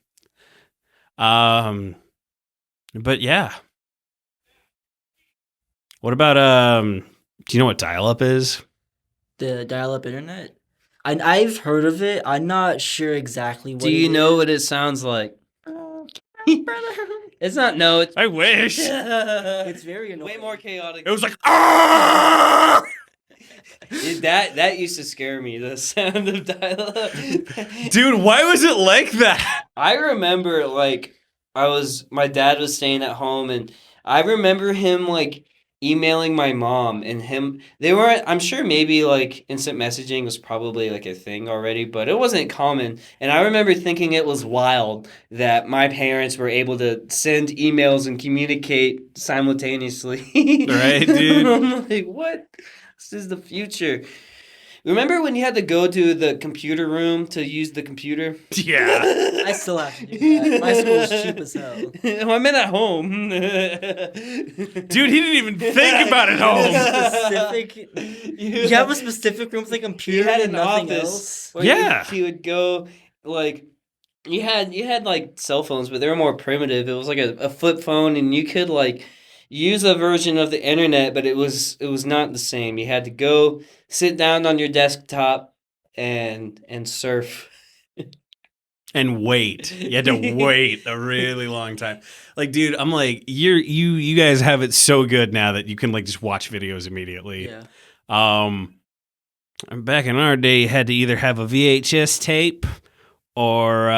But yeah. What about do you know what dial-up is? The dial-up internet? I've heard of it. I'm not sure exactly what Do you know what it sounds like? It's not. No, it's. I wish. It's very annoying. Way more chaotic. It was like, ah! That used to scare me. The sound of dial-up. Dude, why was it like that? I remember my dad was staying at home, and I remember him like emailing my mom, and I'm sure maybe like instant messaging was probably like a thing already, but it wasn't common. And I remember thinking it was wild that my parents were able to send emails and communicate simultaneously. Right, dude? I'm like, what? This is the future. Remember when you had to go to the computer room to use the computer? Yeah. I still have to do that. My school's cheap as hell. I'm in at home. Dude, he didn't even think about it home. You have a specific room for the computer and nothing else? Where Yeah. you would go, like, you had like cell phones, but they were more primitive. It was like a flip phone, and you could like use a version of the internet, but it was not the same. You had to go sit down on your desktop and surf. And wait. You had to wait a really long time. Like, dude, I'm like, you guys have it so good now that you can like just watch videos immediately. Yeah. Back in our day, you had to either have a VHS tape or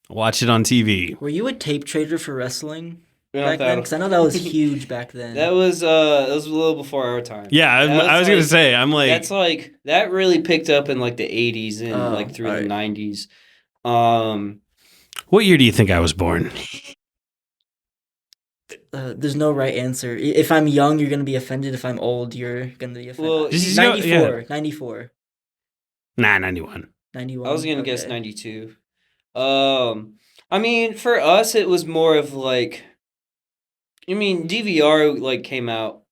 watch it on TV. Were you a tape trader for wrestling Yeah, back then? Because I know that was huge back then. That was a little before our time. Yeah, I was gonna say, I'm like, that's like that really picked up in like the 80s and like through the 90s. What year do you think I was born? There's no right answer. If I'm young, you're gonna be offended. If I'm old, you're gonna be offended. Well, 94. Nah, 91. 91. I was gonna guess 92. I mean, for us, it was more of like, I mean, DVR like came out.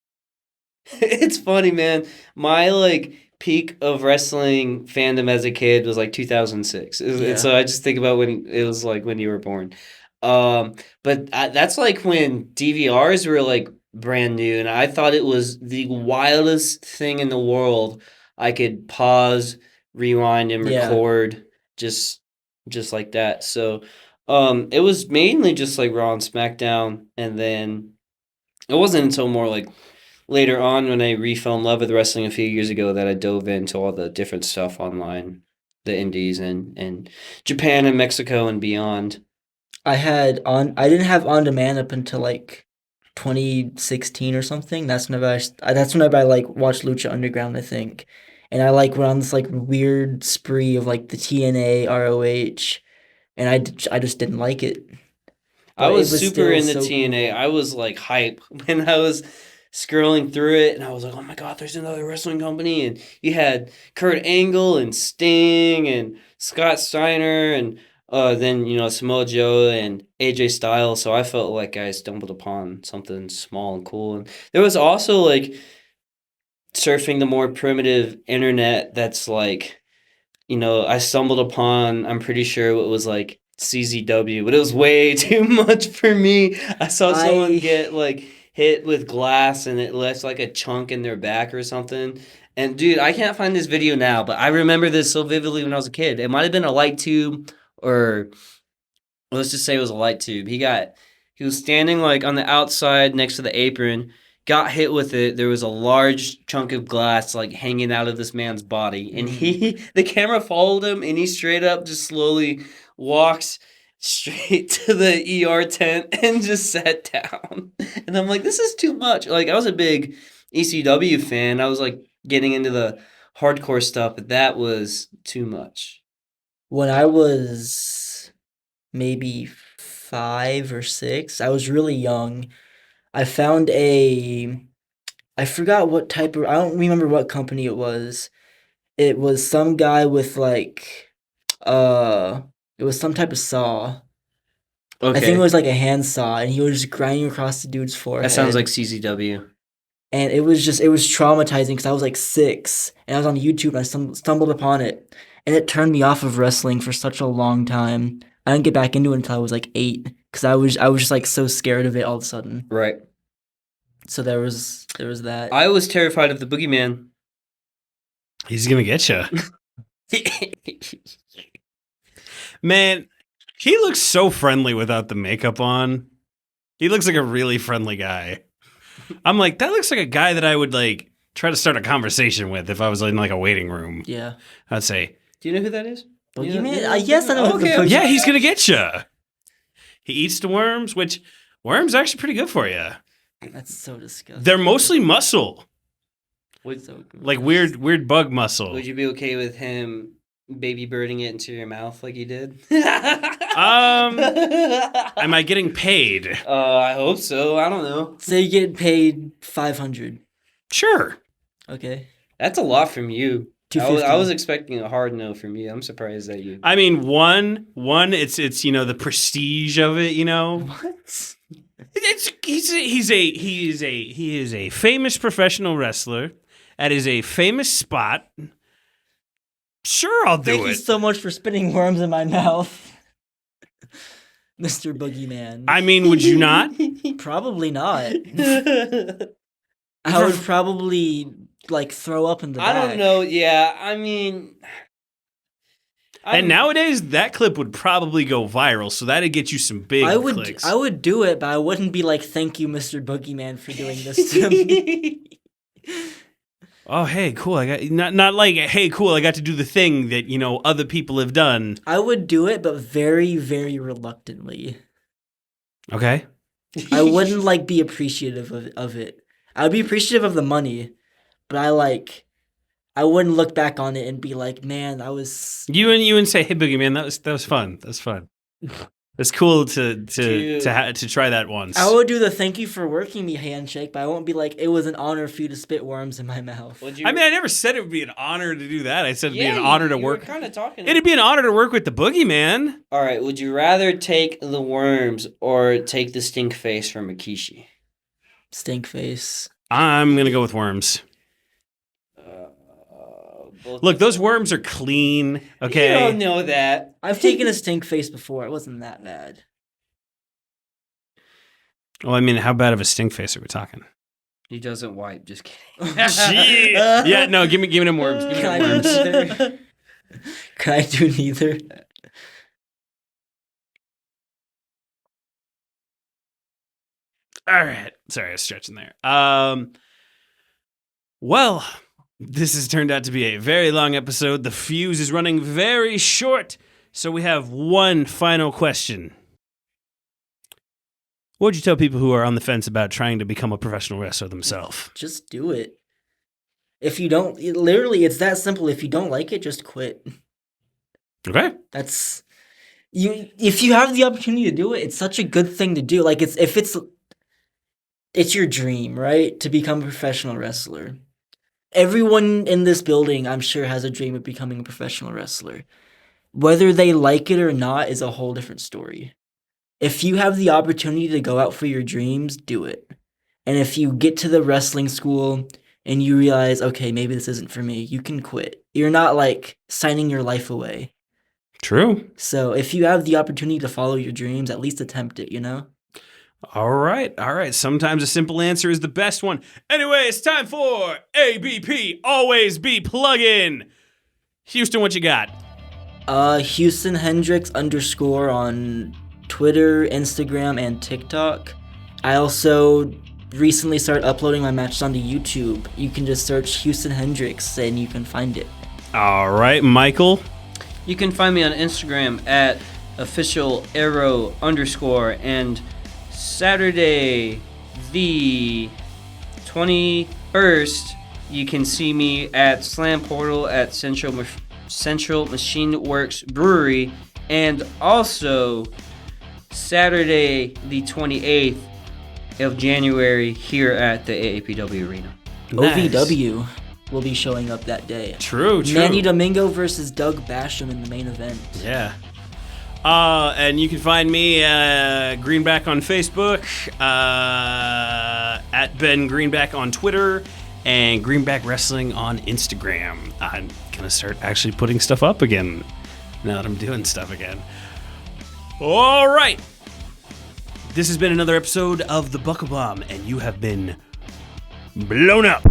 It's funny, man. My like peak of wrestling fandom as a kid was like 2006. And so I just think about when it was like when you were born. But that's like when DVRs were like brand new, and I thought it was the wildest thing in the world. I could pause, rewind, and record just like that. So It was mainly just like Raw and SmackDown, and then it wasn't until more like later on when I fell in love with wrestling a few years ago that I dove into all the different stuff online, the indies and Japan and Mexico and beyond. I didn't have on demand up until like 2016 or something. That's whenever I like watched Lucha Underground, I think. And I like went on this like weird spree of like the TNA, ROH, and I just didn't like it. I But it was was super still into so TNA. cool. I was like hype when I was scrolling through it, and I was like, "Oh my god, there's another wrestling company!" And you had Kurt Angle and Sting and Scott Steiner, and then Samoa Joe and AJ Styles. So I felt like I stumbled upon something small and cool. And there was also like surfing the more primitive internet. That's like I stumbled upon. I'm pretty sure it was like CZW, but it was way too much for me. I saw someone I get like hit with glass and it left like a chunk in their back or something. And dude, I can't find this video now, but I remember this so vividly when I was a kid. It might have been a light tube, or let's just say it was a light tube. He was standing like on the outside next to the apron, got hit with it. There was a large chunk of glass like hanging out of this man's body, and the camera followed him, and he straight up just slowly walks straight to the ER tent and just sat down. And I'm like, this is too much. Like, I was a big ECW fan. I was like getting into the hardcore stuff, but that was too much. when I was maybe 5 or 6, I was really young. I found I forgot what type of, I don't remember what company it was. It was some guy with like, uh, it was some type of saw. I think it was like a hand saw, and he was just grinding across the dude's forehead. That sounds like CZW. And it was traumatizing because I was like 6, and I was on YouTube, and I stumbled upon it, and it turned me off of wrestling for such a long time. I didn't get back into it until I was like 8, because I was just like so scared of it all of a sudden. Right. So there was that. I was terrified of the boogeyman. He's gonna get you. Man, he looks so friendly without the makeup on. He looks like a really friendly guy. I'm like, that looks like a guy that I would like try to start a conversation with if I was in like a waiting room. Yeah. I'd say, Do you know who that is? Boogeyman? Yes, I know. Okay, who the yeah, he's gonna get you. He eats the worms, which worms are actually pretty good for you. That's so disgusting. They're mostly muscle, So like weird bug muscle. Would you be okay with him baby birding it into your mouth like he did? Am I getting paid? I hope so. I don't know. So you get paid 500. Sure. Okay. That's a lot from you. I 250. was expecting a hard no from you. I'm surprised that you. I mean, one, it's the prestige of it, What? He is a famous professional wrestler. That is a famous spot. Sure, I'll do Thank you it. so much for spitting worms in my mouth, Mr. Boogeyman. I mean, would you not? Probably not. I would probably like throw up in the back. I don't know. Yeah, I mean. And nowadays, that clip would probably go viral, so that'd get you some big clicks. I would do it, but I wouldn't be like, "Thank you, Mr. Boogeyman, for doing this to me." Oh, hey, cool! I got not like, hey, cool! I got to do the thing that other people have done. I would do it, but very, very reluctantly. Okay. I wouldn't like be appreciative of it. I would be appreciative of the money, but I wouldn't look back on it and be like, man, I was. You wouldn't say, hey, Boogeyman, that was fun. That was fun. It's cool to try that once. I would do the thank you for working me handshake, but I won't be like, it was an honor for you to spit worms in my mouth. I mean, I never said it would be an honor to do that. I said it'd be an honor to work. Kind of talking. It'd be an honor to work with the Boogeyman. All right. Would you rather take the worms or take the stink face from Rikishi? Stink face. I'm gonna go with worms. Look, those worms are clean. Okay. You don't know that. I've taken a stink face before. It wasn't that bad. Well, I mean, how bad of a stink face are we talking? He doesn't wipe. Just kidding. Yeah, no, give me them worms. Give me Can them I do worms. neither? Can I do neither? All right. Sorry, I was stretching there. Well, this has turned out to be a very long episode. The fuse is running very short, so we have one final question. What would you tell people who are on the fence about trying to become a professional wrestler themselves? Just do it. If you don't, literally, it's that simple. If you don't like it, just quit. Okay. That's you. If you have the opportunity to do it, it's such a good thing to do. Like it's your dream, right? To become a professional wrestler. Everyone in this building, I'm sure, has a dream of becoming a professional wrestler. Whether they like it or not is a whole different story. If you have the opportunity to go out for your dreams, do it. And if you get to the wrestling school and you realize, okay, maybe this isn't for me, you can quit. You're not like signing your life away. True. So if you have the opportunity to follow your dreams, at least attempt it, you know? All right. Sometimes a simple answer is the best one. Anyway, it's time for ABP Always Be Plug-In. Houston, what you got? Houston Hendrix _ on Twitter, Instagram, and TikTok. I also recently started uploading my matches onto YouTube. You can just search Houston Hendrix and you can find it. All right, Michael. You can find me on Instagram at officialarrow_ and Saturday the 21st you can see me at Slam Portal at Central Machine Works Brewery, and also Saturday the 28th of January here at the AAPW Arena. Nice. OVW will be showing up that day. True. Manny Domingo versus Doug Basham in the main event. Yeah. And you can find me Greenback on Facebook, at Ben Greenback on Twitter, and Greenback Wrestling on Instagram. I'm gonna start actually putting stuff up again now that I'm doing stuff again. All right. This has been another episode of The Buckle Bomb, and you have been blown up.